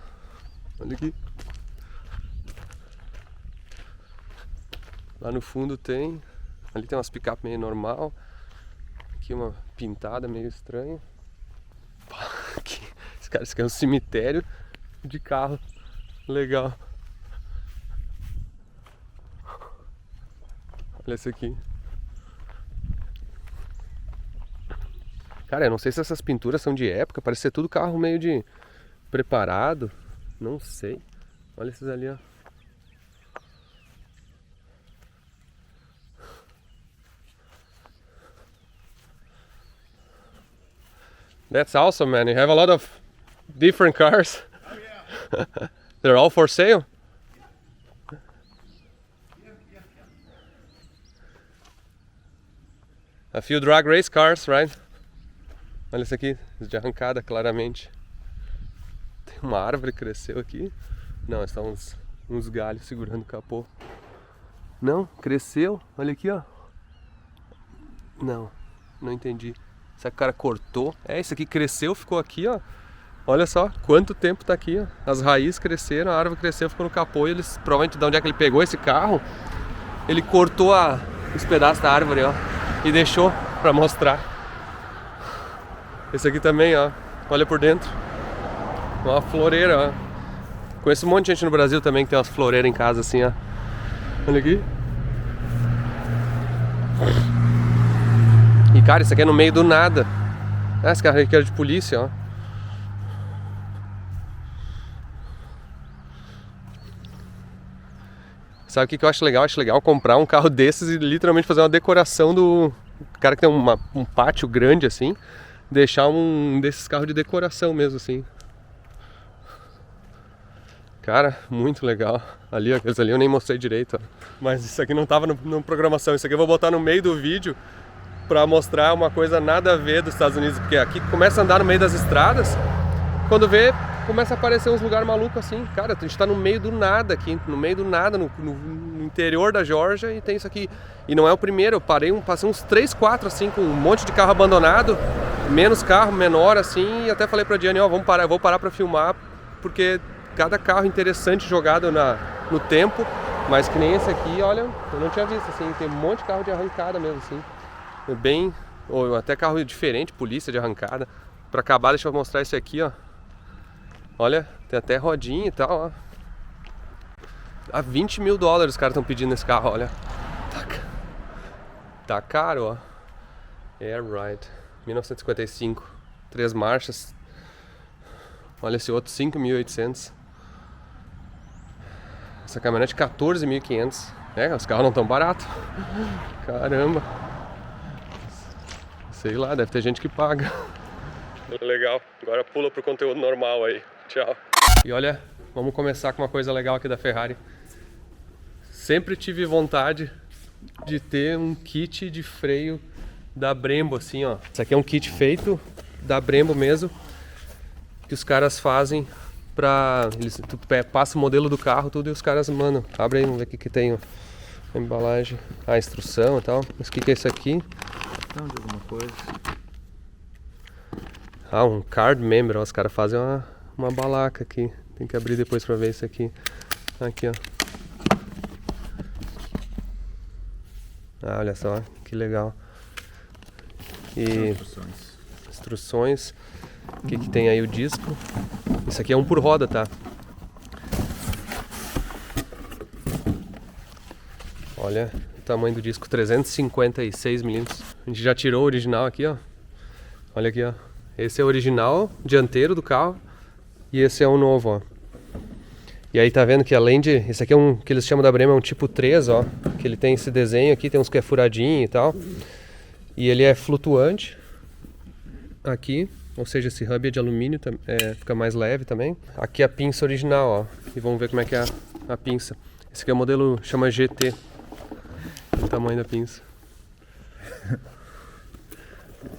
Olha aqui. Lá no fundo tem. Ali tem umas picape meio normal. Aqui uma pintada meio estranha. Esse cara, esse aqui é um cemitério de carro. Legal. Olha esse aqui. Cara, eu não sei se essas pinturas são de época. Parece ser tudo carro meio de preparado. Não sei. Olha esses ali, ó. That's awesome, man. You have a lot of different cars. Oh yeah. They're all for sale? A few drag race cars, right? Olha isso aqui, de arrancada, claramente. Tem uma árvore que cresceu aqui. Não, estão uns galhos segurando o capô. Não, cresceu. Olha aqui, ó. Não entendi. Será que o cara cortou? É, isso aqui cresceu, ficou aqui, ó. Olha só quanto tempo tá aqui, ó. As raízes cresceram, a árvore cresceu, ficou no capô e eles, provavelmente de onde é que ele pegou esse carro, ele cortou os pedaços da árvore, ó, e deixou pra mostrar. Esse aqui também, ó. Olha por dentro. Uma floreira, ó. Conheço um monte de gente no Brasil também que tem umas floreiras em casa assim, ó. Olha aqui. E cara, isso aqui é no meio do nada. Ah, esse carro aqui era de polícia, ó. Sabe o que eu acho legal? Acho legal comprar um carro desses e literalmente fazer uma decoração do cara que tem um pátio grande assim. Deixar um desses carros de decoração mesmo assim. Cara, muito legal. Ali, aqueles ali eu nem mostrei direito, ó. Mas isso aqui não tava na programação. Isso aqui eu vou botar no meio do vídeo pra mostrar uma coisa nada a ver dos Estados Unidos. Porque aqui começa a andar no meio das estradas. Quando vê, começa a aparecer uns lugares malucos assim. Cara, a gente tá no meio do nada aqui. No meio do nada, no interior da Geórgia. E tem isso aqui. E não é o primeiro. Eu passei uns 3, 4 assim, com um monte de carro abandonado. Menos carro, menor assim. E até falei pra Diane, ó, vamos parar. Eu vou parar pra filmar. Porque cada carro interessante jogado no tempo. Mas que nem esse aqui, olha, eu não tinha visto assim. Tem um monte de carro de arrancada mesmo assim. Bem, ou até carro diferente, polícia de arrancada. Pra acabar, deixa eu mostrar esse aqui, ó. Olha, tem até rodinha e tal, ó. A $20 mil os caras estão pedindo esse carro, olha. Tá caro, ó. Air Ride, 1955. 3 marchas. Olha esse outro, 5.800. Essa caminhonete, 14.500. É, os carros não tão baratos. Caramba. Sei lá, deve ter gente que paga. Legal, agora pula pro conteúdo normal aí. Tchau. E olha, vamos começar com uma coisa legal aqui da Ferrari. Sempre tive vontade de ter um kit de freio da Brembo, assim, ó. Isso aqui é um kit feito da Brembo mesmo, que os caras fazem pra... Tu passa o modelo do carro, tudo, e os caras mandam. Abre aí, vamos ver o que tem, ó. A embalagem, a instrução e tal. Mas o que é isso aqui? Não, de alguma coisa. Ah, um card member, ó, os caras fazem uma balaca aqui. Tem que abrir depois pra ver isso aqui. Aqui, ó. Ah, olha só, que legal. E instruções. O que tem aí o disco? Isso aqui é 1 por roda, tá? Olha o tamanho do disco, 356 milímetros. A gente já tirou o original aqui, ó. Olha aqui, ó. Esse é o original dianteiro do carro e esse é o novo, ó. E aí tá vendo que além de... Esse aqui é um que eles chamam da Brembo, é um tipo 3, ó. Que ele tem esse desenho aqui, tem uns que é furadinho e tal. E ele é flutuante aqui, ou seja, esse hub é de alumínio, fica mais leve também. Aqui é a pinça original, ó. E vamos ver como é que é a pinça. Esse aqui é o modelo, chama GT. O tamanho da pinça.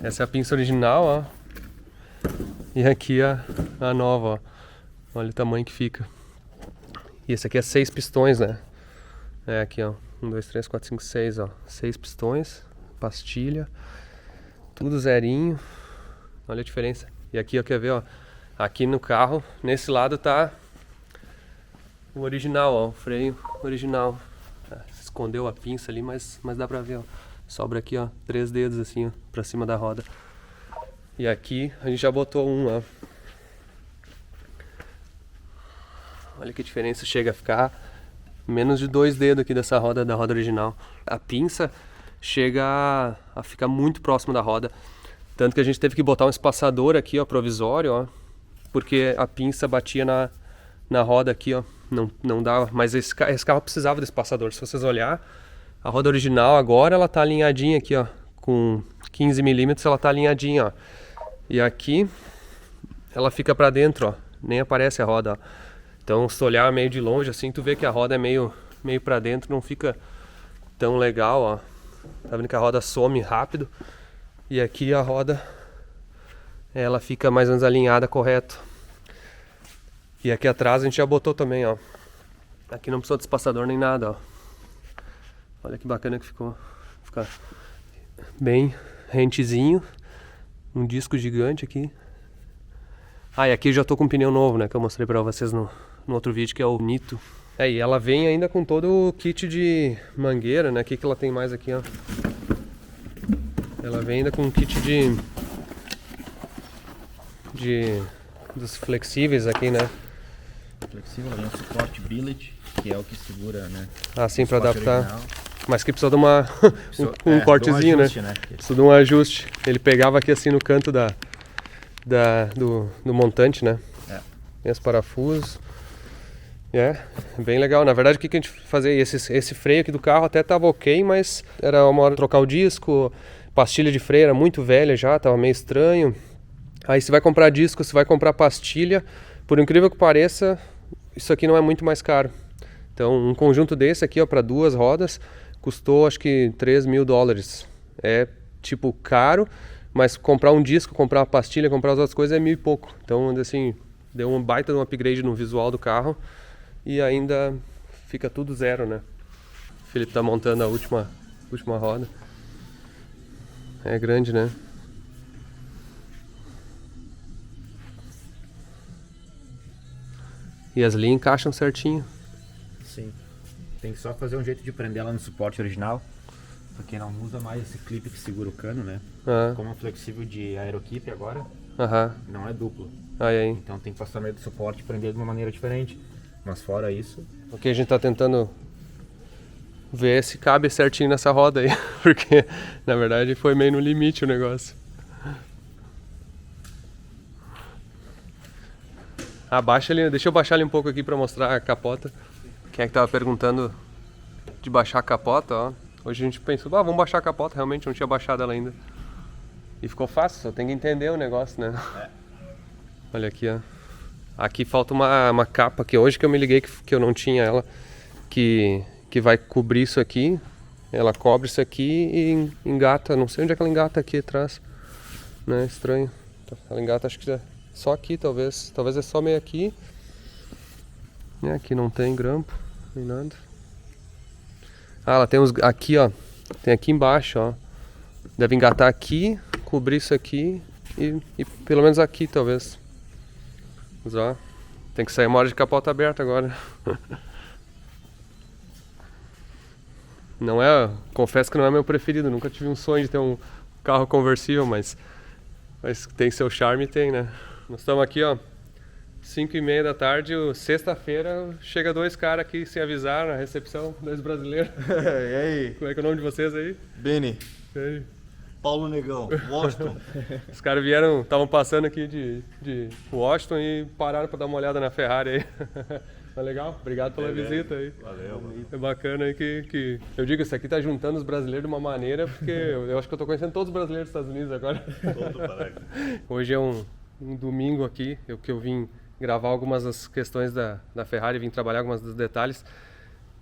Essa é a pinça original, ó. E aqui a nova, ó. Olha o tamanho que fica. E esse aqui é 6 pistões, né? É aqui, ó. 1, 2, 3, 4, 5, 6, ó. 6 pistões, pastilha, tudo zerinho. Olha a diferença. E aqui, ó, quer ver, ó. Aqui no carro, nesse lado tá o original, ó. O freio original. Escondeu a pinça ali, mas dá pra ver, ó. Sobra aqui, ó, 3 dedos assim, ó, pra cima da roda. E aqui a gente já botou um, ó. Olha que diferença, chega a ficar menos de 2 dedos aqui dessa roda, da roda original. A pinça chega a ficar muito próximo da roda. Tanto que a gente teve que botar um espaçador aqui, ó, provisório, ó. Porque a pinça batia na roda aqui, ó. Não dava, mas esse carro precisava do espaçador. Se vocês olhar, a roda original agora ela tá alinhadinha aqui, ó. Com 15 milímetros ela tá alinhadinha, ó. E aqui ela fica pra dentro, ó. Nem aparece a roda, ó. Então, se tu olhar meio de longe, assim, tu vê que a roda é meio pra dentro, não fica tão legal, ó. Tá vendo que a roda some rápido. E aqui a roda, ela fica mais ou menos alinhada, correto. E aqui atrás a gente já botou também, ó. Aqui não precisou de espaçador nem nada, ó. Olha que bacana que ficou. Fica bem rentezinho. Um disco gigante aqui. Ah, e aqui eu já tô com um pneu novo, né? Que eu mostrei pra vocês no outro vídeo, que é o Nito. E ela vem ainda com todo o kit de mangueira, né? O que ela tem mais aqui, ó? Ela vem ainda com um kit dos flexíveis aqui, né? Flexível, vem um suporte billet, que é o que segura, né? Assim, pra suporte adaptar. original. Mas que precisa de um cortezinho, de um ajuste, né? né? Precisa de um ajuste. Ele pegava aqui assim no canto do montante, né? Tem os parafusos. Bem legal. Na verdade, o que a gente fazia? Esse freio aqui do carro até tava ok, mas era uma hora de trocar o disco. Pastilha de freio era muito velha já, tava meio estranho. Aí você vai comprar disco, você vai comprar pastilha. Por incrível que pareça, isso aqui não é muito mais caro. Então, um conjunto desse aqui, ó, para 2 rodas, custou acho que $3.000. É tipo caro, mas comprar um disco, comprar uma pastilha, comprar as outras coisas é 1.000 e pouco. Então, assim, deu um baita de um upgrade no visual do carro e ainda fica tudo zero, né? O Felipe tá montando a última roda. É grande, né? E as linhas encaixam certinho. Sim. Tem que só fazer um jeito de prender ela no suporte original. Porque não usa mais esse clipe que segura o cano, né? Como é um flexível de aeroquipe agora, não é duplo. Então tem que passar meio do suporte e prender de uma maneira diferente. Mas fora isso... O que a gente tá tentando ver se cabe certinho nessa roda aí. Porque, na verdade, foi meio no limite o negócio. Abaixa ali, deixa eu baixar ali um pouco aqui pra mostrar a capota. Quem é que tava perguntando de baixar a capota, ó. Hoje a gente pensou, vamos baixar a capota, realmente não tinha baixado ela ainda. E ficou fácil, só tem que entender o negócio, né? Olha aqui, ó. Aqui falta uma capa que hoje que eu me liguei que eu não tinha ela, que vai cobrir isso aqui. Ela cobre isso aqui e engata, não sei onde é que ela engata aqui atrás, né? Estranho. Ela engata, acho que é só aqui, talvez é só meio aqui. Aqui não tem grampo, nem nada. Ela tem uns aqui, ó. Tem aqui embaixo, ó. Deve engatar aqui, cobrir isso aqui e pelo menos aqui, talvez. Mas ó, tem que sair uma hora de capota aberta agora. Não é, confesso que não é meu preferido. Nunca tive um sonho de ter um carro conversível, mas tem seu charme, tem, né? Nós estamos aqui, ó. 5h30 da tarde, sexta-feira, chega 2 caras aqui sem avisar na recepção, 2 brasileiros. E aí? Como é que é o nome de vocês aí? Beni. E aí? Paulo Negão, Washington. Os caras vieram, estavam passando aqui de Washington e pararam para dar uma olhada na Ferrari aí. Tá legal? Obrigado pela visita aí. Valeu, mano. É bacana aí que... Eu digo, isso aqui tá juntando os brasileiros de uma maneira, porque eu acho que eu tô conhecendo todos os brasileiros dos Estados Unidos agora. Todo parece. Hoje é um domingo aqui, que eu vim gravar algumas das questões da Ferrari, vim trabalhar alguns dos detalhes,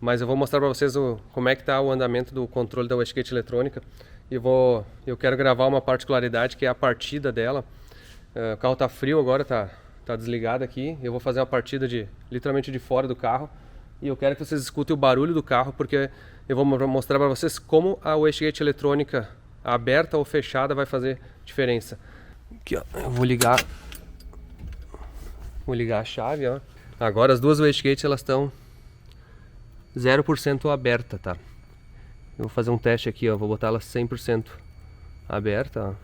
mas eu vou mostrar para vocês como é que está o andamento do controle da wastegate eletrônica. Eu quero gravar uma particularidade que é a partida dela. O carro está frio agora, tá desligado aqui. Eu vou fazer uma partida literalmente de fora do carro e eu quero que vocês escutem o barulho do carro, porque eu vou mostrar para vocês como a wastegate eletrônica aberta ou fechada vai fazer diferença. Aqui, ó, eu vou ligar a chave, ó. Agora as duas wastegates elas estão 0% aberta, tá? Eu vou fazer um teste aqui, ó, vou botar elas 100% aberta, ó.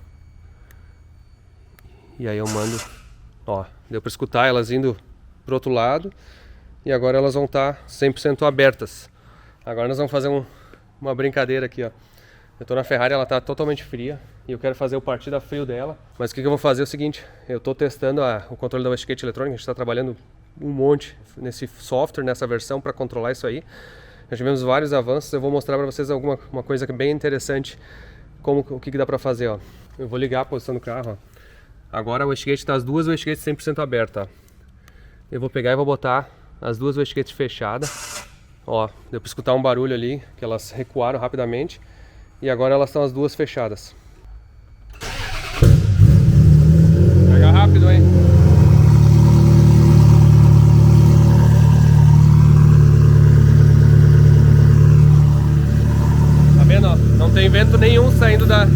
E aí eu mando, ó, deu para escutar elas indo pro outro lado. E agora elas vão estar 100% abertas. Agora nós vamos fazer uma brincadeira aqui, ó. Eu tô na Ferrari, ela tá totalmente fria e eu quero fazer o partido a frio dela. Mas o que eu vou fazer é o seguinte, eu tô testando o controle da wastegate eletrônica, a gente tá trabalhando um monte nesse software, nessa versão para controlar isso aí. Já tivemos vários avanços, eu vou mostrar para vocês uma coisa bem interessante, o que dá para fazer, ó. Eu vou ligar a posição do carro, ó. Agora a wastegate tá as duas wastegates 100% abertas, ó. Eu vou pegar e vou botar as duas wastegates fechadas. Ó, deu para escutar um barulho ali, que elas recuaram rapidamente. E agora elas estão as duas fechadas. Pega rápido, hein? Tá vendo, ó? Não tem vento nenhum saindo da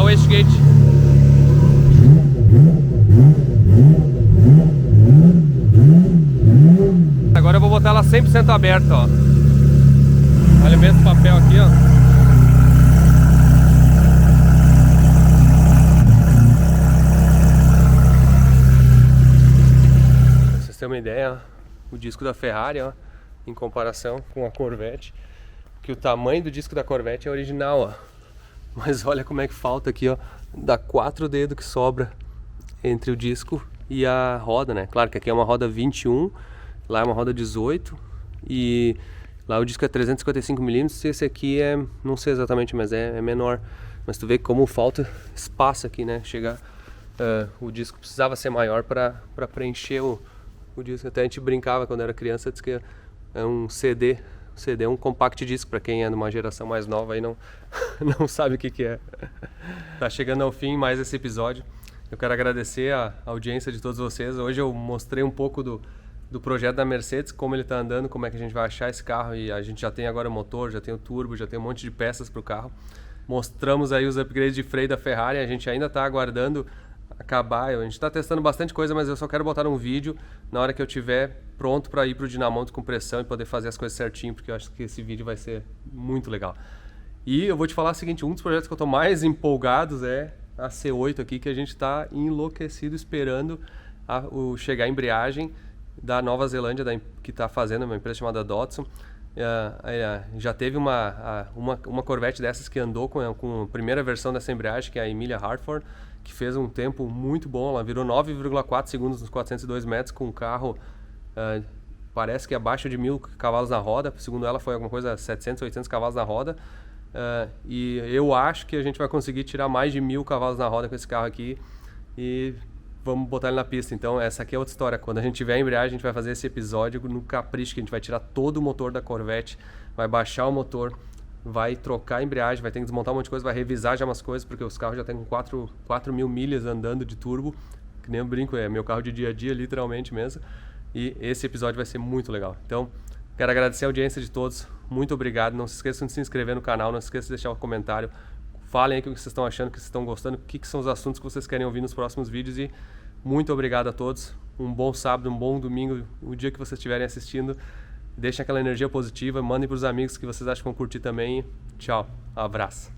wastegate. Agora eu vou botar ela 100% aberta, ó. Olha mesmo o papel aqui, ó. Pra vocês terem uma ideia, ó, o disco da Ferrari, ó, em comparação com a Corvette, que o tamanho do disco da Corvette é original, ó. Mas olha como é que falta aqui, ó. Dá 4 dedos que sobra entre o disco e a roda, né? Claro que aqui é uma roda 21, lá é uma roda 18 e lá o disco é 355mm, esse aqui é, não sei exatamente, mas é menor. Mas tu vê como falta espaço aqui, né? O disco precisava ser maior para preencher o disco. Até a gente brincava quando era criança, disse que é um CD é um compact disc, para quem é de uma geração mais nova aí não sabe o que é. Tá chegando ao fim mais esse episódio. Eu quero agradecer a audiência de todos vocês. Hoje eu mostrei um pouco do projeto da Mercedes, como ele está andando, como é que a gente vai achar esse carro, e a gente já tem agora o motor, já tem o turbo, já tem um monte de peças para o carro. Mostramos aí os upgrades de freio da Ferrari, a gente ainda está aguardando acabar, a gente está testando bastante coisa, mas eu só quero botar um vídeo na hora que eu tiver pronto para ir para o dinamômetro com pressão e poder fazer as coisas certinho, porque eu acho que esse vídeo vai ser muito legal. E eu vou te falar o seguinte, um dos projetos que eu estou mais empolgado é a C8 aqui, que a gente está enlouquecido esperando chegar a embreagem da Nova Zelândia, que está fazendo, uma empresa chamada Dodson. Já teve uma Corvette dessas que andou com a primeira versão dessa embreagem, que é a Emilia Hartford, que fez um tempo muito bom. Ela virou 9,4 segundos nos 402 metros com um carro, parece que abaixo de 1000 cavalos na roda. Segundo ela, foi alguma coisa 700, 800 cavalos na roda. E eu acho que a gente vai conseguir tirar mais de 1000 cavalos na roda com esse carro aqui e vamos botar ele na pista. Então essa aqui é outra história. Quando a gente tiver a embreagem, a gente vai fazer esse episódio no capricho, que a gente vai tirar todo o motor da Corvette, vai baixar o motor, vai trocar a embreagem, vai ter que desmontar um monte de coisa, vai revisar já umas coisas, porque os carros já tem com 4.000 milhas andando de turbo, que nem eu brinco, é meu carro de dia a dia, literalmente mesmo. E esse episódio vai ser muito legal. Então quero agradecer a audiência de todos, muito obrigado. Não se esqueçam de se inscrever no canal, não se esqueçam de deixar um comentário. Falem aí o que vocês estão achando, o que vocês estão gostando, o que são os assuntos que vocês querem ouvir nos próximos vídeos. E muito obrigado a todos. Um bom sábado, um bom domingo, o dia que vocês estiverem assistindo. Deixem aquela energia positiva, mandem para os amigos que vocês acham que vão curtir também. Tchau, abraço.